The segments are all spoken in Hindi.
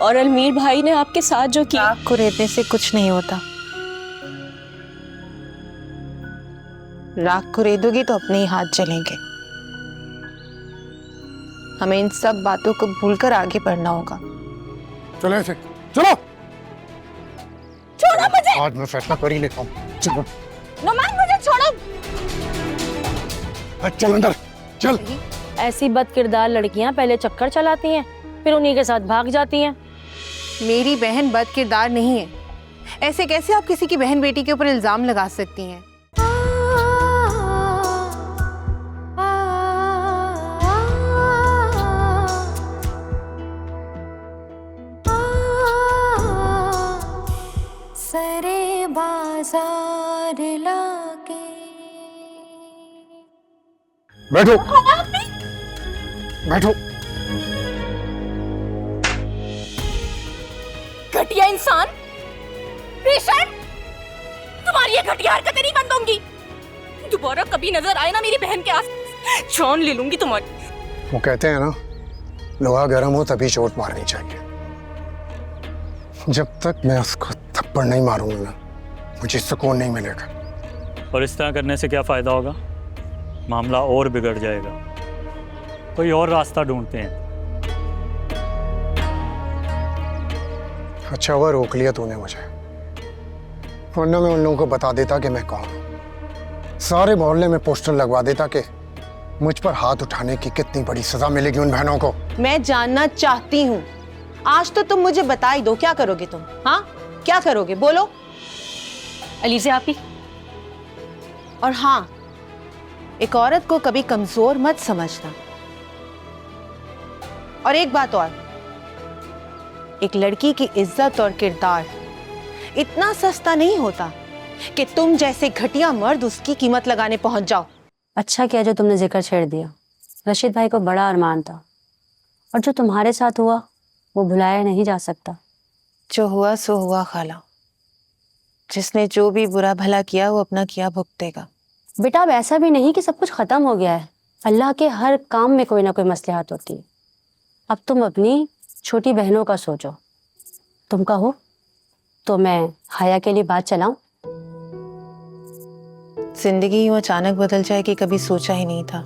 और अलमीर भाई ने आपके साथ जो किया। राख को रेतने से कुछ नहीं होता। राख को रेतोगी तो अपने ही हाथ जलेंगे। हमें इन सब बातों को भूलकर आगे बढ़ना होगा। चलो ऐसे, चलो। छोड़ो मुझे। आज मैं फैसला कर ही लेता हूँ। चलो नुमान, मुझे छोड़ो। चल अंदर चल। ऐसी बदकिरदार लड़कियां पहले चक्कर चलाती हैं, फिर उन्हीं के साथ भाग जाती हैं। मेरी बहन बदकिरदार नहीं है। ऐसे कैसे आप किसी की बहन बेटी के ऊपर इल्जाम लगा सकती हैं? सरे बाजार लाके। बैठो बैठो। घटिया इंसान, बेशर्म, तुम्हारी ये घटिया हरकतें नहीं बंद होंगी। दोबारा कभी नजर आए ना मेरी बहन के आस, जान ले लूंगी तुम्हारी। वो कहते हैं ना, लोहा गर्म हो तभी चोट मारनी चाहिए। जब तक मैं उसको थप्पड़ नहीं मारूंगा ना, मुझे सुकून नहीं मिलेगा। और इस तरह करने से क्या फायदा होगा? मामला और बिगड़ जाएगा। कोई और रास्ता ढूंढते हैं। अच्छा हुआ रोक लिया तूने मुझे, वरना मैं उन लोगों को बता देता कि मैं कौन हूं। सारे मोहल्ले में पोस्टर लगवा देता कि मुझ पर हाथ उठाने की कितनी बड़ी सजा मिलेगी उन बहनों को। मैं जानना चाहती हूँ। आज तो तुम मुझे बता ही दो, क्या करोगे तुम? हाँ, क्या करोगे बोलो। अलीज़ा आपी। और हाँ, एक औरत को कभी कमजोर मत समझना। और एक बात और, एक लड़की की इज्जत और किरदार इतना सस्ता नहीं होता कि तुम जैसे घटिया मर्द उसकी कीमत लगाने पहुंच जाओ। अच्छा किया जो तुमने जिक्र छेड़ दिया। रशीद भाई को बड़ा अरमान था, और जो तुम्हारे साथ हुआ वो भुलाया नहीं जा सकता। जो हुआ सो हुआ खाला। जिसने जो भी बुरा भला किया वो अपना किया भुगतेगा। बेटा अब ऐसा भी नहीं कि सब कुछ खत्म हो गया है। अल्लाह के हर काम में कोई ना कोई मसलहत होती है। अब तुम अपनी छोटी बहनों का सोचो। तुम कहो तो मैं हया के लिए बात चलाऊं? जिंदगी यूं अचानक बदल जाएगी कभी सोचा ही नहीं था।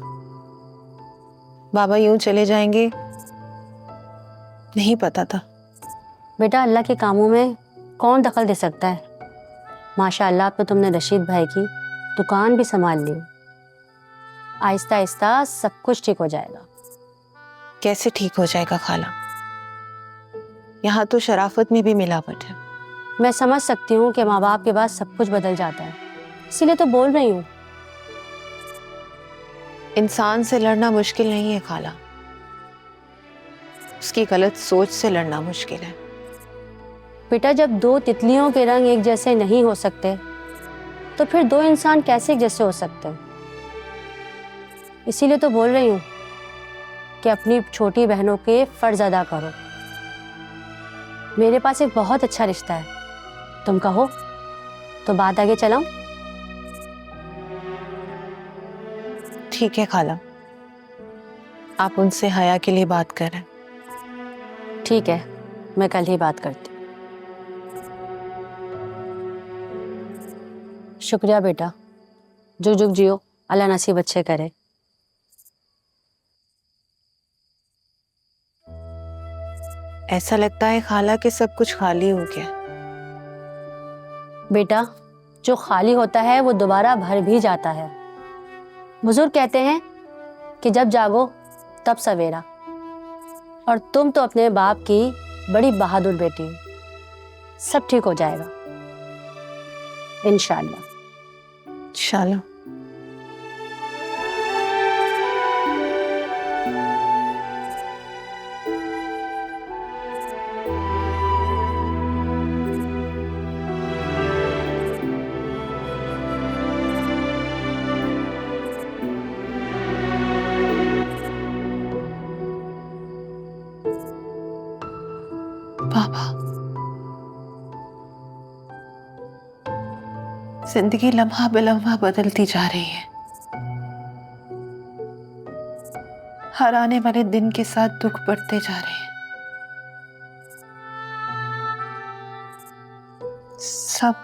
बाबा यूं चले जाएंगे नहीं पता था। बेटा अल्लाह के कामों में कौन दखल दे सकता है। माशाअल्लाह अब तो तुमने रशीद भाई की दुकान भी संभाल ली। आहिस्ता आहिस्ता सब कुछ ठीक हो जाएगा। कैसे ठीक हो जाएगा खाला? यहाँ तो शराफत में भी मिलावट है। मैं समझ सकती हूँ कि माँ बाप के बाद सब कुछ बदल जाता है, इसीलिए तो बोल रही हूँ। इंसान से लड़ना मुश्किल नहीं है खाला, उसकी गलत सोच से लड़ना मुश्किल है। बेटा जब दो तितलियों के रंग एक जैसे नहीं हो सकते तो फिर दो इंसान कैसे एक जैसे हो सकते हैं? इसीलिए तो बोल रही हूँ कि अपनी छोटी बहनों के फर्ज अदा करो। मेरे पास एक बहुत अच्छा रिश्ता है, तुम कहो तो बात आगे चलाऊं? ठीक है खाला, आप उनसे हया के लिए बात करें। ठीक है, मैं कल ही बात करती। शुक्रिया बेटा, जुग जुग जियो, अल्लाह नसीब अच्छे करे। ऐसा लगता है खाला कि सब कुछ खाली हो गया। बेटा जो खाली होता है वो दोबारा भर भी जाता है। बुजुर्ग कहते हैं कि जब जागो तब सवेरा, और तुम तो अपने बाप की बड़ी बहादुर बेटी हो। सब ठीक हो जाएगा इंशाअल्लाह। इंशाअल्लाह। बाबा, जिंदगी लम्हा बेलम्हा बदलती जा रही है। हर आने वाले दिन के साथ दुख बढ़ते जा रहे हैं। सब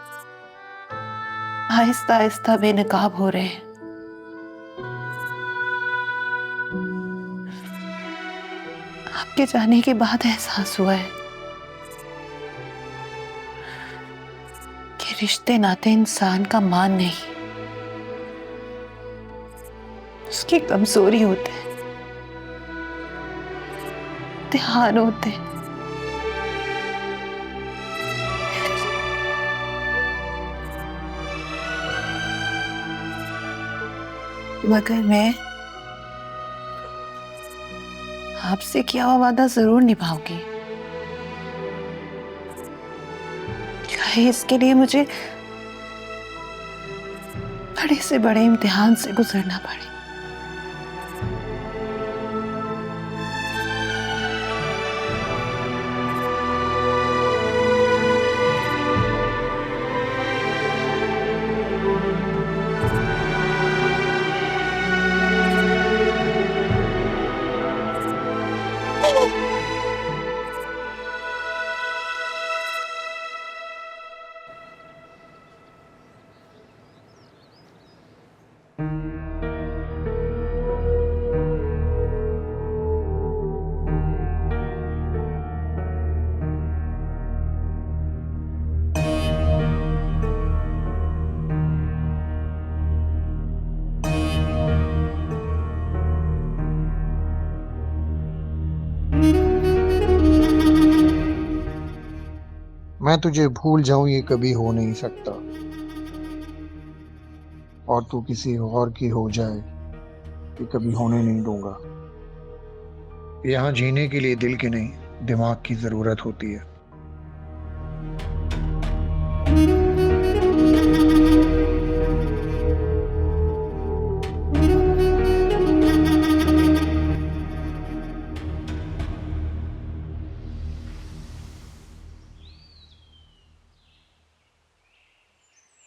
आहिस्ता आहिस्ता बेनकाब हो रहे हैं। आपके जाने के बाद एहसास हुआ है कि रिश्ते नाते इंसान का मान नहीं, उसकी कमजोरी होते हैं, इम्तिहान होते हैं। मगर मैं आपसे किया हुआ वादा जरूर निभाऊंगी। चाहे इसके लिए मुझे बड़े से बड़े इम्तिहान से गुजरना पड़े। मैं तुझे भूल जाऊं ये कभी हो नहीं सकता, और तू किसी और की हो जाए ये कभी होने नहीं दूंगा। यहाँ जीने के लिए दिल की नहीं, दिमाग की जरूरत होती है।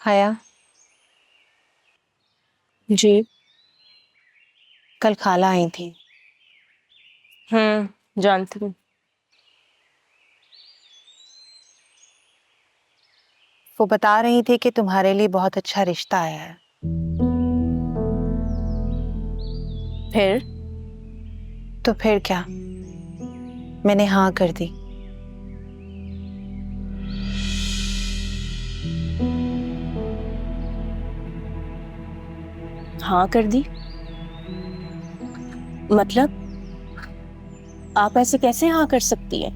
हया, जी। कल खाला आई थी। जानती हूँ। वो बता रही थी कि तुम्हारे लिए बहुत अच्छा रिश्ता आया है। फिर? तो फिर क्या, मैंने हाँ कर दी। हाँ कर दी? मतलब आप ऐसे कैसे हाँ कर सकती हैं?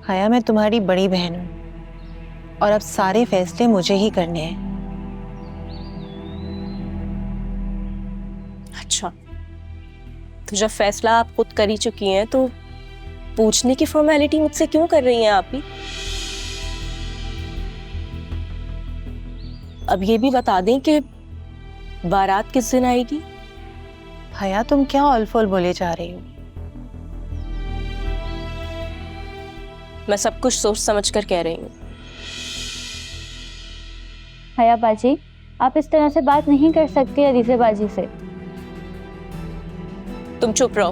हया, मैं तुम्हारी बड़ी बहन हूं और अब सारे फैसले मुझे ही करने हैं। अच्छा, तो जब फैसला आप खुद कर ही चुकी हैं तो पूछने की फॉर्मेलिटी मुझसे क्यों कर रही हैं आप ही? अब ये भी बता दें कि बारात किस दिन आएगी? हया, तुम क्या ऑलफोल बोले जा रही हो? मैं सब कुछ सोच समझ कर कह रही हूँ। हया बाजी, आप इस तरह से बात नहीं कर सकती अलीज़ा बाजी से। तुम चुप रहो।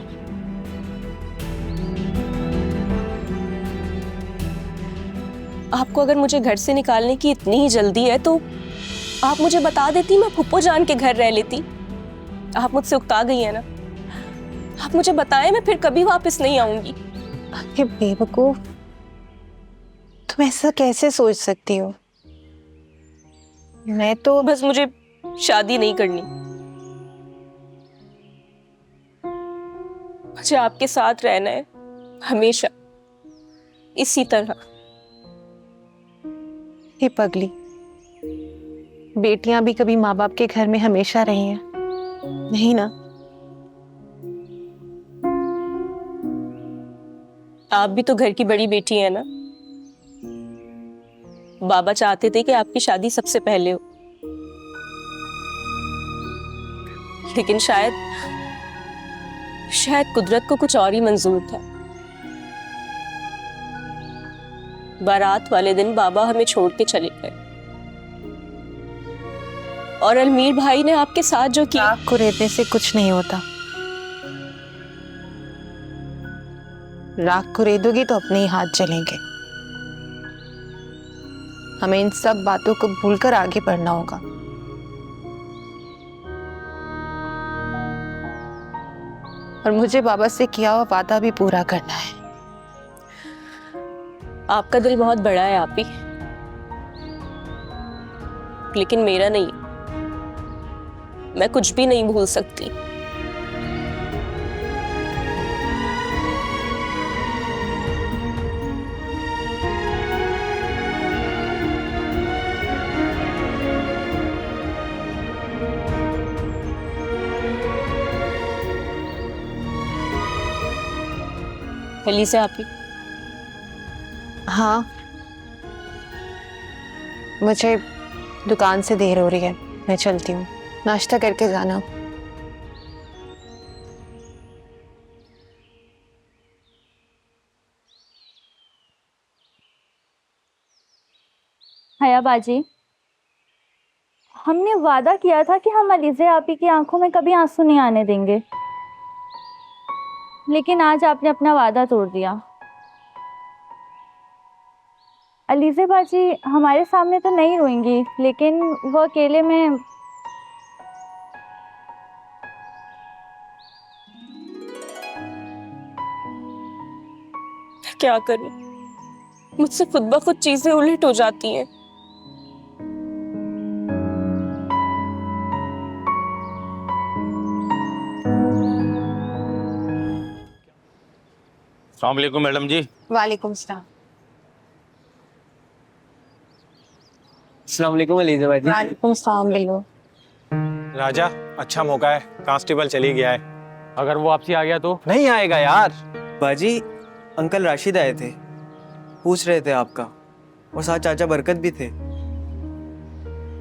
आपको अगर मुझे घर से निकालने की इतनी ही जल्दी है तो आप मुझे बता देती, मैं फुप्पो जान के घर रह लेती। आप मुझसे उकता गई है ना, आप मुझे बताएं, मैं फिर कभी वापस नहीं आऊंगी। अरे बेवकूफ, तुम ऐसा कैसे सोच सकती हो? मैं तो बस मुझे शादी नहीं करनी, मुझे आपके साथ रहना है हमेशा, इसी तरह। ये पगली, बेटियां भी कभी माँ बाप के घर में हमेशा रही हैं, नहीं ना? आप भी तो घर की बड़ी बेटी है ना। बाबा चाहते थे कि आपकी शादी सबसे पहले हो, लेकिन शायद कुदरत को कुछ और ही मंजूर था। बारात वाले दिन बाबा हमें छोड़ के चले गए और अलमीर भाई ने आपके साथ जो किया। आग को रेतने से कुछ नहीं होता। राख को रेदोगी तो अपने ही हाथ जलेंगे। हमें इन सब बातों को भूलकर आगे बढ़ना होगा। और मुझे बाबा से किया हुआ वादा भी पूरा करना है। आपका दिल बहुत बड़ा है आप ही, लेकिन मेरा नहीं। मैं कुछ भी नहीं भूल सकती। पहली से आप ही। हाँ, मुझे दुकान से देर हो रही है, मैं चलती हूँ। नाश्ता करके जाना। हया बाजी, हमने वादा किया था कि हम अलीज़े आपी की आंखों में कभी आंसू नहीं आने देंगे, लेकिन आज आपने अपना वादा तोड़ दिया। अलीज़े बाजी हमारे सामने तो नहीं रोएंगी, लेकिन वो अकेले में क्या करूं? मुझसे खुद ब खुद चीजें उलट हो जाती हैं। अस्सलाम वालेकुम मैडम जी। वालेकुम सलाम। अस्सलाम वालेकुम अलीज़ा बाजी। वालेकुम सलाम। बिल्लो राजा, अच्छा मौका है, कांस्टेबल चली गया है। अगर वो आपसे आ गया तो? नहीं आएगा यार। बाजी, अंकल राशिद आए थे, पूछ रहे थे आपका, और साथ चाचा बरकत भी थे।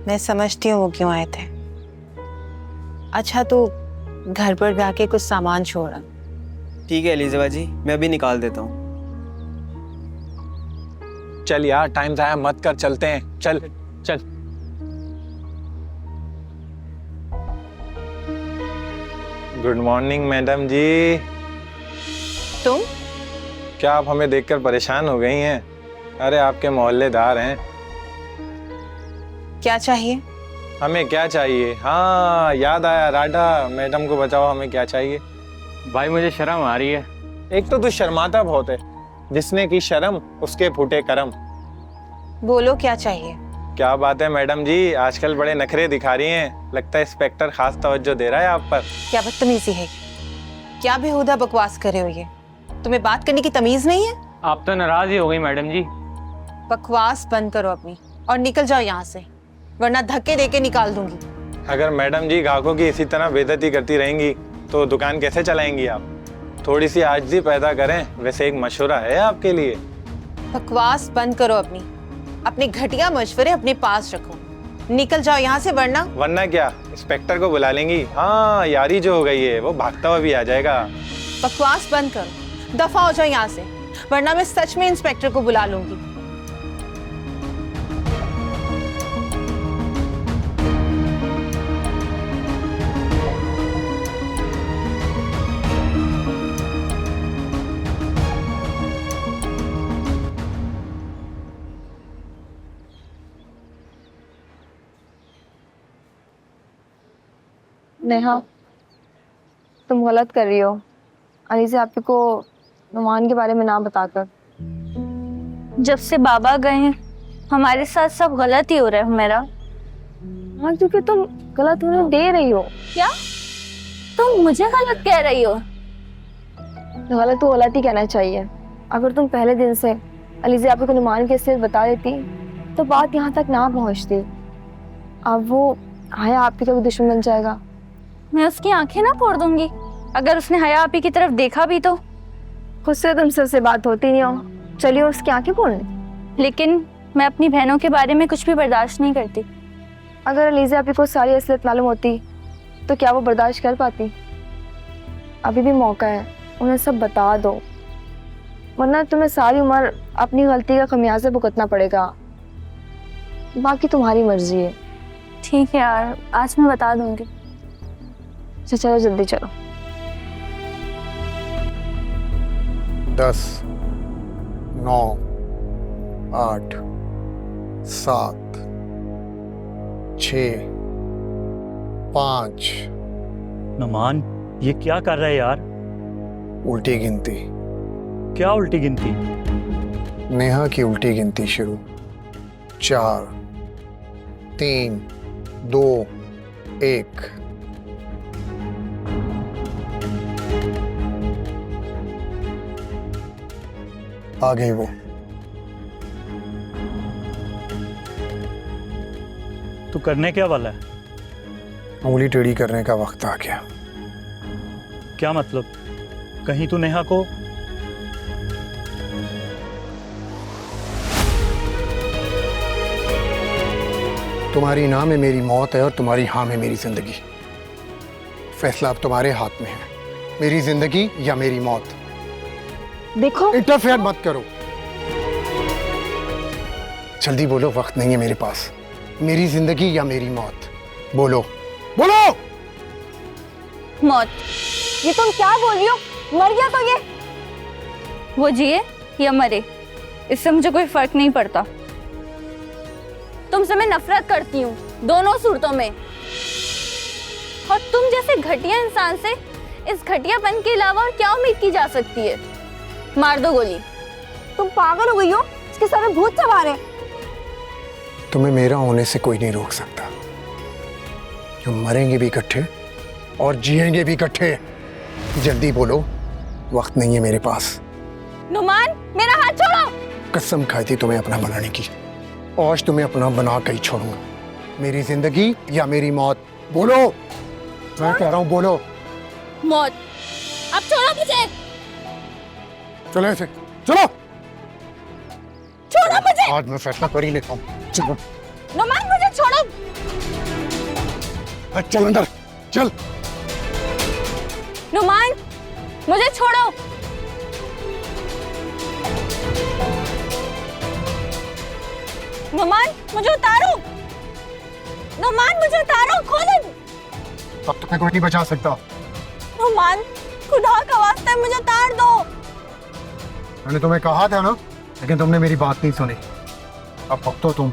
मैं समझती हूँ वो क्यों आए थे। अच्छा, तो घर पर जाके कुछ सामान छोड़ा। ठीक है एलिज़ा जी, मैं अभी निकाल देता हूँ। चल यार, टाइम ज़ाया मत कर, चलते हैं। चल चल। गुड मॉर्निंग मैडम जी। तुम? क्या आप हमें देखकर परेशान हो गई हैं? अरे आपके मोहल्लेदार हैं। क्या चाहिए? हमें क्या चाहिए? हाँ याद आया, राडा मैडम को बचाओ, हमें क्या चाहिए? भाई मुझे शर्म आ रही है। एक तो तू शर्माता बहुत है, जिसने की शर्म उसके फूटे करम। बोलो क्या चाहिए? क्या बात है मैडम जी, आजकल बड़े नखरे दिखा रही हैं। लगता है इंस्पेक्टर खास तवज्जो दे रहा है आप पर। क्या बदतमीजी है? क्या बेहुदा बकवास कर रहे हो ये? तुम्हें बात करने की तमीज नहीं है? आप तो नाराज ही हो गई मैडम जी। बकवास बंद करो अपनी और निकल जाओ यहाँ से, वरना धक्के देके निकाल दूंगी। अगर मैडम जी ग्राहकों की इसी तरह बेइज्जती करती रहेंगी तो दुकान कैसे चलाएंगी आप? थोड़ी सी आजिज़ी पैदा करें। वैसे एक मशवरा है आपके लिए। बकवास बंद करो अपने घटिया मशवरे अपने पास रखो। निकल जाओ यहाँ से, वरना क्या इंस्पेक्टर को बुला लेंगी? हाँ, यारी जो हो गई है वो भागता हुआ भी आ जाएगा। बकवास बंद करो, दफा हो जाओ यहाँ से, वरना मैं सच में इंस्पेक्टर को बुला लूंगी। नेहा, तुम गलत कर रही हो अलीज़ा आपी को नुमान के बारे में ना बताकर। जब से बाबा गए हैं हमारे साथ सब गलत ही हो रहा है मेरा। हाँ, क्योंकि तुम गलत होने दे रही हो। क्या तुम मुझे गलत कह रही हो? गलत तो गलत ही कहना चाहिए। अगर तुम पहले दिन से अलीज़ा आपी को नुमान की असलियत बता देती तो बात यहाँ तक ना पहुँचती। अब वो हया आपी का भी दुश्मन बन जाएगा। मैं उसकी आंखें ना फोड़ दूंगी अगर उसने हया आपी की तरफ देखा भी तो। खुद से तुमसे उससे बात होती नहीं हो, चलिए उसकी आंखें फोड़ने। लेकिन मैं अपनी बहनों के बारे में कुछ भी बर्दाश्त नहीं करती। अगर अलीज़ा आपी को सारी असलियत मालूम होती तो क्या वो बर्दाश्त कर पाती? अभी भी मौका है, उन्हें सब बता दो, वरना तुम्हें सारी उम्र अपनी गलती का खमियाजा भुगतना पड़ेगा। बाकी तुम्हारी मर्जी है। ठीक है यार, आज मैं बता दूंगी। चलो जल्दी चलो। 10, 9, 8, 7, 6, 5। नुमान, ये क्या कर रहा है यार? उल्टी गिनती। क्या उल्टी गिनती? नेहा की उल्टी गिनती शुरू। 4, 3, 2, 1। आ गई वो। तू करने क्या वाला है? उंगली टेढ़ी करने का वक्त आ गया। क्या मतलब? कहीं तू नेहा को तुम्हारी ना में मेरी मौत है और तुम्हारी हाँ में मेरी जिंदगी। फैसला अब तुम्हारे हाथ में है, मेरी जिंदगी या मेरी मौत। देखो इंटरफेयर मत करो। जल्दी बोलो, वक्त नहीं है मेरे पास। मेरी जिंदगी या मेरी मौत? बोलो बोलो। मौत। ये तुम क्या बोल रही हो? मर गया तो ये। वो जिए या मरे, इससे मुझे कोई फर्क नहीं पड़ता। तुमसे मैं नफरत करती हूँ दोनों सूरतों में। और तुम जैसे घटिया इंसान से इस घटियापन के अलावा और क्या उम्मीद की जा सकती है? मार दो गोली। तुम पागल हो गई हो? इसके सर में भूत सवार है। तुम्हें मेरा होने से कोई नहीं रोक सकता। हम मरेंगे भी इकट्ठे और जिएंगे भी इकट्ठे। जल्दी बोलो, वक्त नहीं है मेरे पास। नुमान, मेरा हाथ छोड़ो। कसम खाई थी तुम्हें अपना बनाने की, आज तुम्हें अपना बना कर ही छोड़ूंगा। मेरी जिंदगी या मेरी मौत? बोलो, मैं कह रहा हूं बोलो। मौत। अब छोड़ो मुझे। चलो ऐसे, चलो। छोड़ो मुझे। आज मैं फैसला कर ही लेता हूँ। चलो नुमान, मुझे छोड़ो। चल अंदर चल। नुमान, मुझे छोड़ो। नुमान, मुझे उतारो। नुमान, मुझे उतारो। खोलो। अब तुम्हें कोई नहीं बचा सकता। नुमान, खुदा का वास्ता है, मुझे उतार दो। मैंने तुम्हें कहा था ना, लेकिन तुमने मेरी बात नहीं सुनी। अब भुगतो तुम।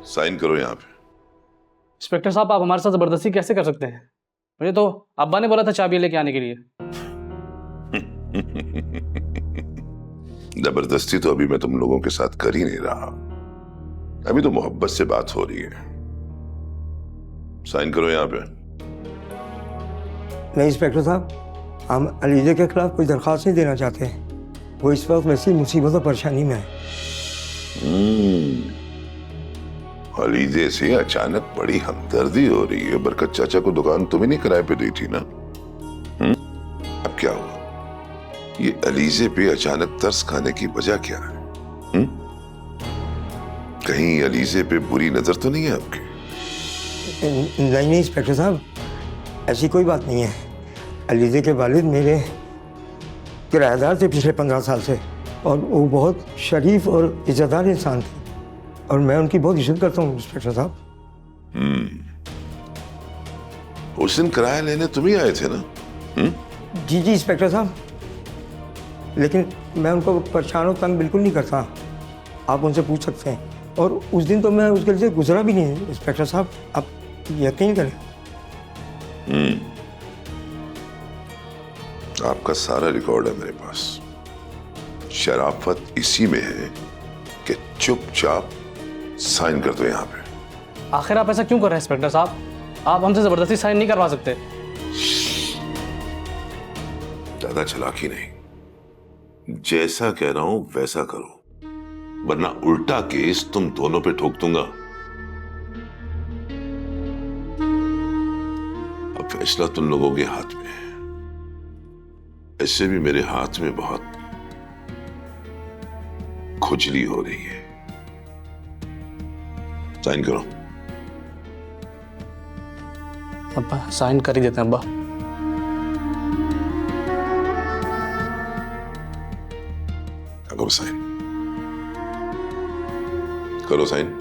साइन करो यहाँ पे। इंस्पेक्टर साहब, आप हमारे साथ जबरदस्ती कैसे कर सकते हैं? मुझे तो अब्बा ने बोला था चाबी लेके आने के लिए। जबरदस्ती तो अभी मैं तुम लोगों के साथ कर ही नहीं रहा। अभी तो मोहब्बत से बात हो रही है। साइन करो यहाँ पे। नहीं इंस्पेक्टर साहब, हम अलीजे के खिलाफ कोई दरख्वास्त नहीं देना चाहते। वो इस वक्त वैसी मुसीबत और परेशानी में है। अलीजे से अचानक बड़ी हमदर्दी हो रही है। बरकत चाचा को दुकान तुम्हें नहीं किराए पे दी थी ना? अब क्या हुआ? ये अलीजे पे अचानक तरस खाने की वजह क्या है? कहीं अलीजे पे बुरी नजर तो नहीं है आपकी? नहीं इंस्पेक्टर साहब, ऐसी कोई बात नहीं है। अलीजे के वालिद मेरे किराएदार थे पिछले 15 साल से, और वो बहुत शरीफ और इज्जतदार इंसान थे, और मैं उनकी बहुत इज्जत करता हूँ इंस्पेक्टर साहब। उस दिन किराया लेने तुम ही आए थे ना? जी इंस्पेक्टर साहब, लेकिन मैं उनको परेशान और तंग बिल्कुल नहीं करता। आप उनसे पूछ सकते हैं। और उस दिन तो मैं उसके लिए गुजरा भी नहीं इंस्पेक्टर साहब, आप यकीन करें। आपका सारा रिकॉर्ड है मेरे पास। शराफत इसी में है कि चुपचाप साइन कर दो यहाँ पे। आखिर आप ऐसा क्यों कर रहे हैं इंस्पेक्टर साहब? आप हमसे जबरदस्ती साइन नहीं करवा सकते। ज्यादा चालाकी नहीं, जैसा कह रहा हूं वैसा करो, वरना उल्टा केस तुम दोनों पे ठोक दूंगा। अब फैसला तुम लोगों के हाथ में है। ऐसे भी मेरे हाथ में बहुत खुजली हो रही है। साइन करो। अब्बा साइन कर ही देते हैं अब्बा। करो साइन, करो साइन।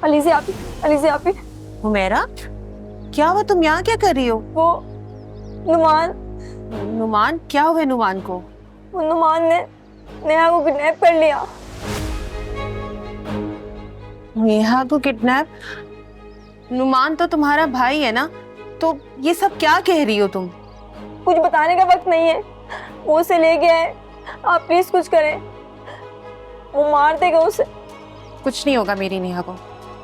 अलीज़े आपी, अलीज़े आपी। हुमैरा, क्या हुआ? तुम यहाँ क्या कर रही हो? वो नुमान। नुमान? क्या हुआ नुमान को? वो नुमान ने नेहा को किडनैप कर लिया। नेहा को किडनैप? नुमान तो तुम्हारा भाई है ना, तो ये सब क्या कह रही हो तुम? कुछ बताने का वक्त नहीं है, वो उसे ले गया है। आप प्लीज कुछ करें, वो मार देगा उसे। कुछ नहीं होगा मेरी नेहा को,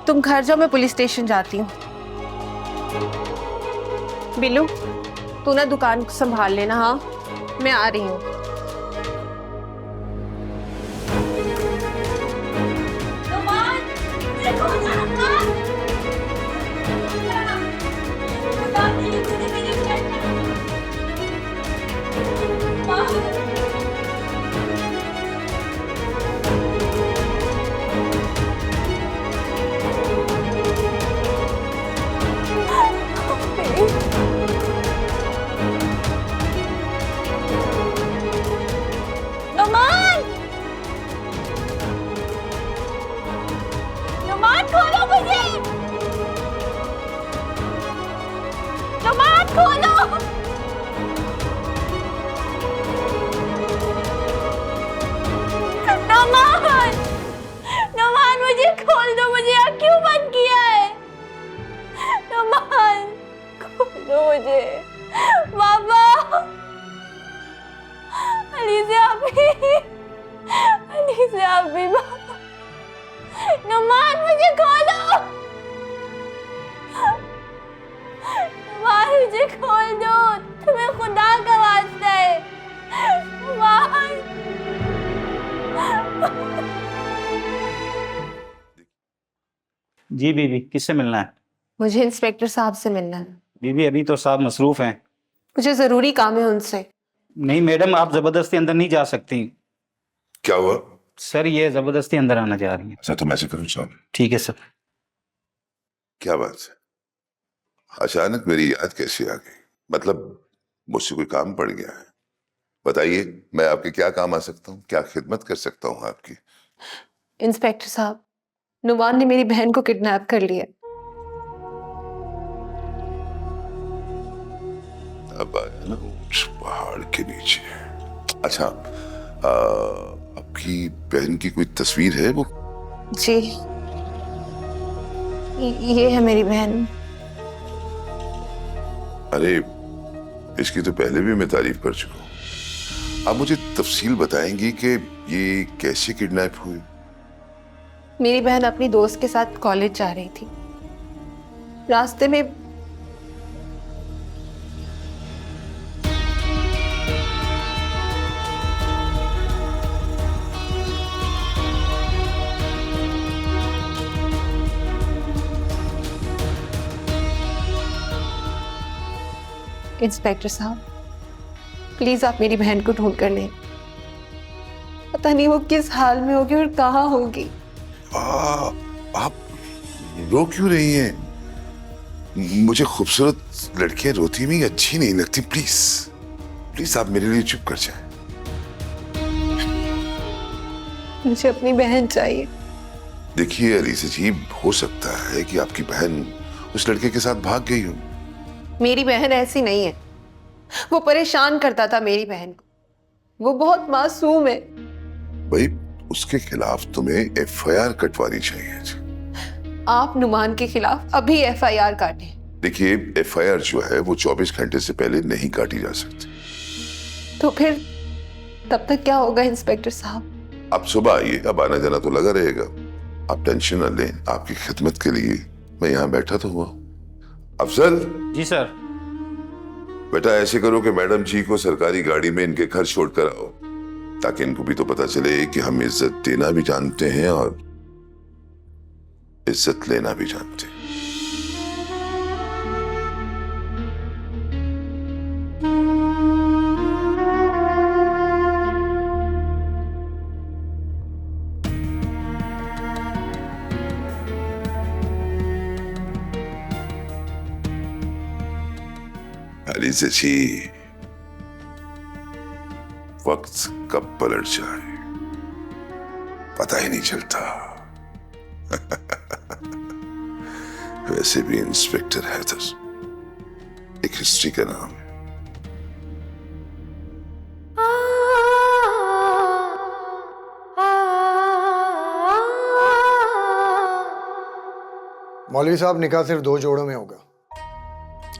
तुम घर जाओ, मैं पुलिस स्टेशन जाती हूँ। बिल्लू, तू ना दुकान संभाल लेना। हाँ, मैं आ रही हूँ। जी बीबी, किससे मिलना है? मुझे इंस्पेक्टर साहब से मिलना है। बीबी अभी तो साहब मसरूफ हैं। मुझे जरूरी काम है उनसे। नहीं मैडम, आप जबरदस्ती अंदर नहीं जा सकती। क्या हुआ? सर ये जबरदस्ती अंदर आना चाह रही है। अच्छा तो मैं ऐसे करूँ साहब? ठीक है सर। क्या बात है, अचानक मेरी याद कैसे आ गई? मतलब मुझसे कोई काम पड़ गया है? बताइए, मैं आपके क्या काम आ सकता हूँ, क्या खिदमत कर सकता हूँ आपकी? इंस्पेक्टर साहब, नुमान ने मेरी बहन को किडनैप कर लिया। अब आया ना ऊंट पहाड़ के नीचे। अच्छा, आपकी बहन की कोई तस्वीर है वो? जी, ये है मेरी बहन। अरे इसकी तो पहले भी मैं तारीफ कर चुका हूँ। आप मुझे तफसील बताएंगी कि ये कैसे किडनैप हुई? मेरी बहन अपनी दोस्त के साथ कॉलेज जा रही थी। रास्ते में इंस्पेक्टर साहब, प्लीज आप मेरी बहन को ढूंढ कर लें। पता नहीं वो किस हाल में होगी और कहाँ होगी। आप रो क्यों रही हैं? मुझे खूबसूरत लड़कियां रोती हुई अच्छी नहीं लगती। प्लीज प्लीज आप मेरे लिए चुप कर जाएं। मुझे अपनी बहन चाहिए। देखिए अलीज़ा जी, हो सकता है कि आपकी बहन उस लड़के के साथ भाग गई हो। मेरी बहन ऐसी नहीं है। वो परेशान करता था मेरी बहन को। वो बहुत मासूम है। भाई, उसके खिलाफ तुम्हें FIR कटवानी चाहिए। आप नुमान के खिलाफ अभी FIR काटें। देखिए, FIR जो है वो 24 घंटे से पहले नहीं काटी जा सकती। तो फिर तब तक क्या होगा इंस्पेक्टर साहब? आप सुबह आइए, अब आना जाना तो लगा रहेगा। आप टेंशन न लें, आपकी खिदमत के लिए मैं यहाँ बैठा तो हुआ। अफजल। जी सर। बेटा ऐसे करो कि मैडम जी को सरकारी गाड़ी में इनके घर छोड़ कर आओ, ताकि इनको भी तो पता चले कि हम इज्जत देना भी जानते हैं और इज्जत लेना भी जानते हैं। अलीज़ा जी, वक्त कब पलट जाए पता ही नहीं चलता। वैसे भी इंस्पेक्टर हैदर एक हिस्ट्री का नाम है। मौलवी साहब, निकाह सिर्फ 2 जोड़ों में होगा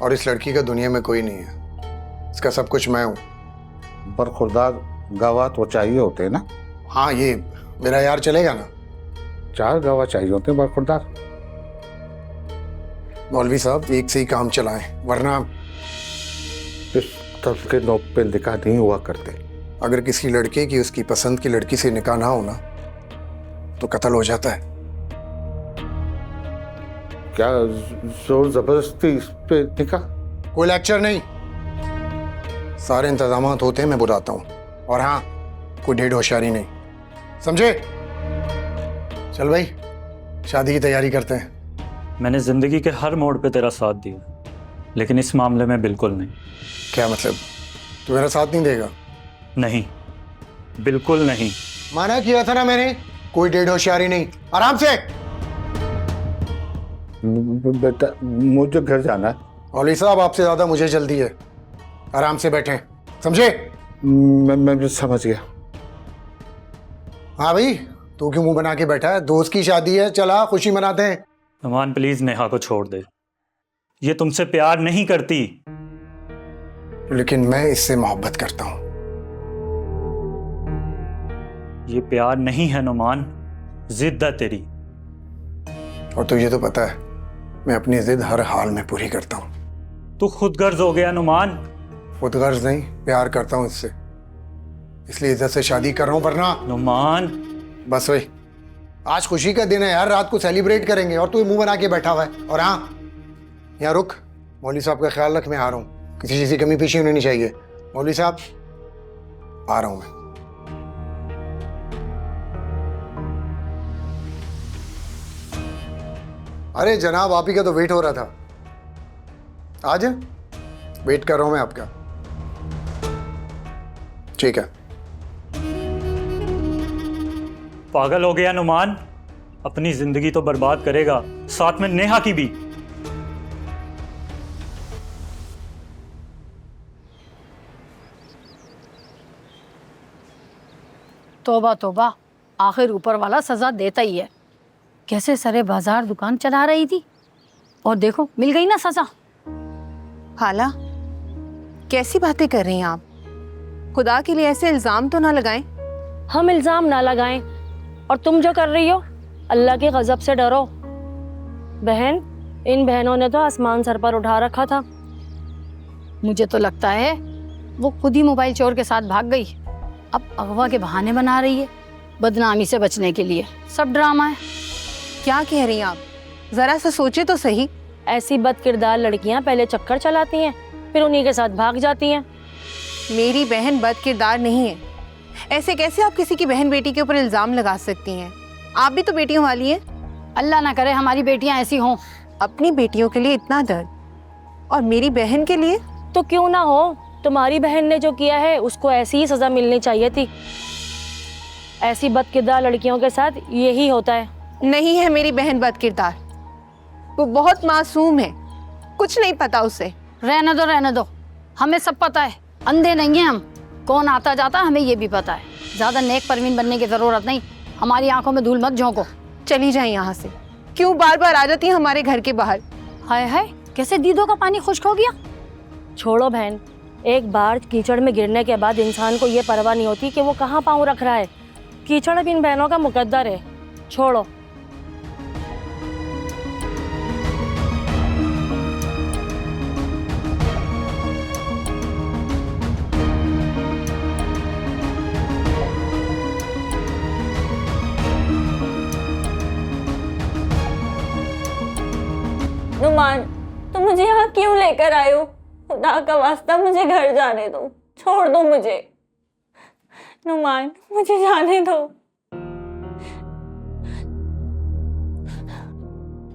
और इस लड़की का दुनिया में कोई नहीं है। इसका सब कुछ मैं हूं। बरखुरदार गवाह तो चाहिए होते हैं ना? हाँ, ये मेरा यार चलेगा ना? 4 गवाह चाहिए होते हैं बरखुरदार। मौलवी साहब, एक से ही काम चलाएं, वरना इस तरह के नोक पे निकाह नहीं हुआ करते। अगर किसी लड़के की उसकी पसंद की लड़की से निकाह ना होना तो कत्ल हो जाता है। क्या जोर जबरदस्ती इस पे निकाह? कोई लेक्चर नहीं, सारे इंतजामात होते हैं, मैं बुलाता हूँ। और हाँ, कोई ढेर होशियारी नहीं, समझे? चल भाई, शादी की तैयारी करते हैं। मैंने जिंदगी के हर मोड़ पे तेरा साथ दिया, लेकिन इस मामले में बिल्कुल नहीं। क्या मतलब? तू मेरा साथ नहीं देगा? नहीं, बिल्कुल नहीं। माना किया था ना मैंने, कोई ढेर होशियारी नहीं, आराम से। बेटा, मुझे घर जाना है। मौलवी साहब, आपसे ज्यादा मुझे जल्दी है, आराम से बैठें, समझे? मैं समझ गया। हाँ भाई, तू क्यों मुंह बना के बैठा है? दोस्त की शादी है, चला खुशी मनाते हैं। नुमान, प्लीज नेहा को छोड़ दे, ये तुमसे प्यार नहीं करती। लेकिन मैं इससे मोहब्बत करता हूं। ये प्यार नहीं है नुमान, जिद है तेरी। और तुझे तो पता है, मैं अपनी जिद हर हाल में पूरी करता हूं। तू खुदगर्ज हो गया नुमान। खुदगर्ज नहीं, प्यार करता हूं इससे, इसलिए इज्जत से शादी कर रहा हूं। वरना नुमान, बस वही, आज खुशी का दिन है यार, रात को सेलिब्रेट करेंगे और तू मुंह बना के बैठा हुआ है। और हाँ, यहाँ रुक, मौलवी साहब का ख्याल रख, मैं आ रहा हूँ। किसी चीज की कमी पेशी होनी नहीं चाहिए। मौलवी साहब, आ रहा हूँ मैं। अरे जनाब, आप ही का तो वेट हो रहा था। आज वेट कर रहा हूं मैं आपका। ठीक है। पागल हो गया नुमान, अपनी जिंदगी तो बर्बाद करेगा, साथ में नेहा की भी। तौबा तौबा, आखिर ऊपर वाला सजा देता ही है। कैसे सरे बाजार दुकान चला रही थी और देखो मिल गई ना सजा। खाला, कैसी बातें कर रही हैं आप? खुदा के लिए ऐसे इल्जाम तो ना लगाएं। हम इल्जाम ना लगाएं, और तुम जो कर रही हो, अल्लाह के गजब से डरो। बहन, इन बहनों ने तो आसमान सर पर उठा रखा था। मुझे तो लगता है वो खुद ही मोबाइल चोर के साथ भाग गई, अब अगवा के बहाने बना रही है बदनामी से बचने के लिए। सब ड्रामा है। क्या कह रही हैं आप? जरा सा सोचे तो सही। ऐसी बदकिरदार लड़कियां पहले चक्कर चलाती हैं, फिर उन्हीं के साथ भाग जाती हैं। मेरी बहन बदकिरदार नहीं है। ऐसे कैसे आप किसी की बहन बेटी के ऊपर इल्जाम लगा सकती हैं? आप भी तो बेटियों वाली हैं। अल्लाह ना करे हमारी बेटियां ऐसी हों। अपनी बेटियों के लिए इतना दर्द, और मेरी बहन के लिए? तो क्यों ना हो, तुम्हारी बहन ने जो किया है उसको ऐसी ही सजा मिलनी चाहिए थी। ऐसी बदकिरदार लड़कियों के साथ यही होता है। नहीं है मेरी बहन बदकिरदार, वो बहुत मासूम है, कुछ नहीं पता उसे। रहने दो, हमें सब पता है, अंधे नहीं हैं हम। कौन आता जाता हमें ये भी पता है। ज्यादा नेक परवीन बनने की जरूरत नहीं, हमारी आंखों में धूल मत झोंको। चली जाए यहाँ से। क्यों बार बार आ जाती है हमारे घर के बाहर? हाय हाय, कैसे दीदों का पानी खुश्क हो गया। छोड़ो बहन, एक बार कीचड़ में गिरने के बाद इंसान को ये परवाह नहीं होती कि वो कहाँ पाँव रख रहा है। कीचड़ अब इन बहनों का मुकद्दर है, छोड़ो। नुमान, तुम मुझे यहाँ क्यों लेकर आए हो? खुदा का वास्ता मुझे घर जाने दो, छोड़ दो मुझे। नुमान, मुझे जाने दो।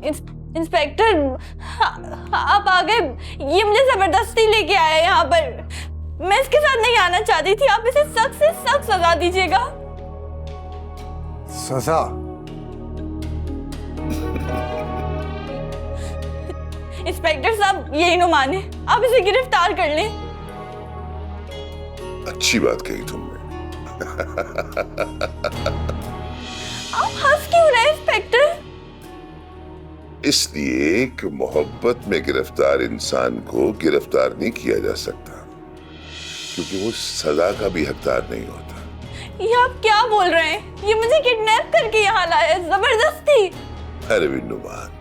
इंस्पेक्टर आप आ गए। ये मुझे जबरदस्ती लेके आया है यहाँ पर। मैं इसके साथ नहीं आना चाहती थी। आप इसे सख्त से सख्त सजा दीजिएगा। सजा? इंस्पेक्टर साहब यही न माने, आप इसे गिरफ्तार कर लें। अच्छी बात कही तुमने। आप हंस क्यों रहे हैं इंस्पेक्टर? इसलिए कि मोहब्बत में गिरफ्तार इंसान को गिरफ्तार नहीं किया जा सकता, क्योंकि वो सजा का भी हकदार नहीं होता। ये आप क्या बोल रहे हैं? ये मुझे किडनैप करके यहाँ लाया है जबरदस्ती। अरे बिन्नुमान,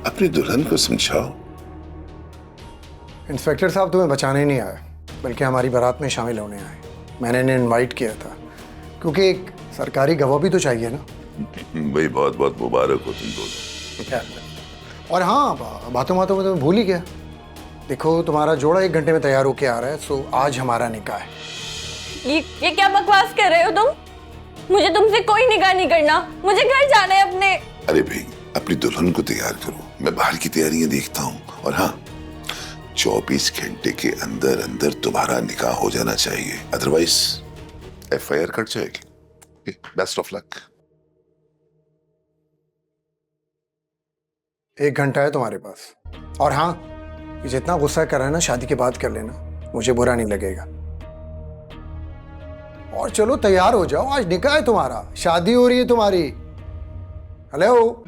अपनी दुल्हन को समझाओ। इंस्पेक्टर साहब तुम्हें बचाने नहीं आए, बल्कि हमारी बारात में शामिल होने आए। मैंने इन्हें इनवाइट किया था क्योंकि एक सरकारी गवाह भी तो चाहिए ना। भाई बहुत बहुत मुबारक हो तुम दोनों। और हाँ, बातों बातों में तो मैं भूल ही गया। देखो तुम्हारा जोड़ा 1 घंटे में तैयार होके आ रहा है, सो आज हमारा निकाह है। ये क्या बकवास कर रहे हो तुम? मुझे तुमसे कोई निकाह नहीं करना। मुझे घर जाना है अपने। अरे भाई, अपनी दुल्हन को तैयार करो, मैं बाहर की तैयारियां देखता हूँ। और हाँ, 24 घंटे के अंदर अंदर तुम्हारा निकाह हो जाना चाहिए, अदरवाइज FIR कट जाएगी। Best of luck. 1 घंटा है तुम्हारे पास। और हाँ, ये जितना गुस्सा कर रहा है ना, शादी के बाद कर लेना, मुझे बुरा नहीं लगेगा। और चलो तैयार हो जाओ, आज निकाह है तुम्हारा, शादी हो रही है तुम्हारी। हेलो।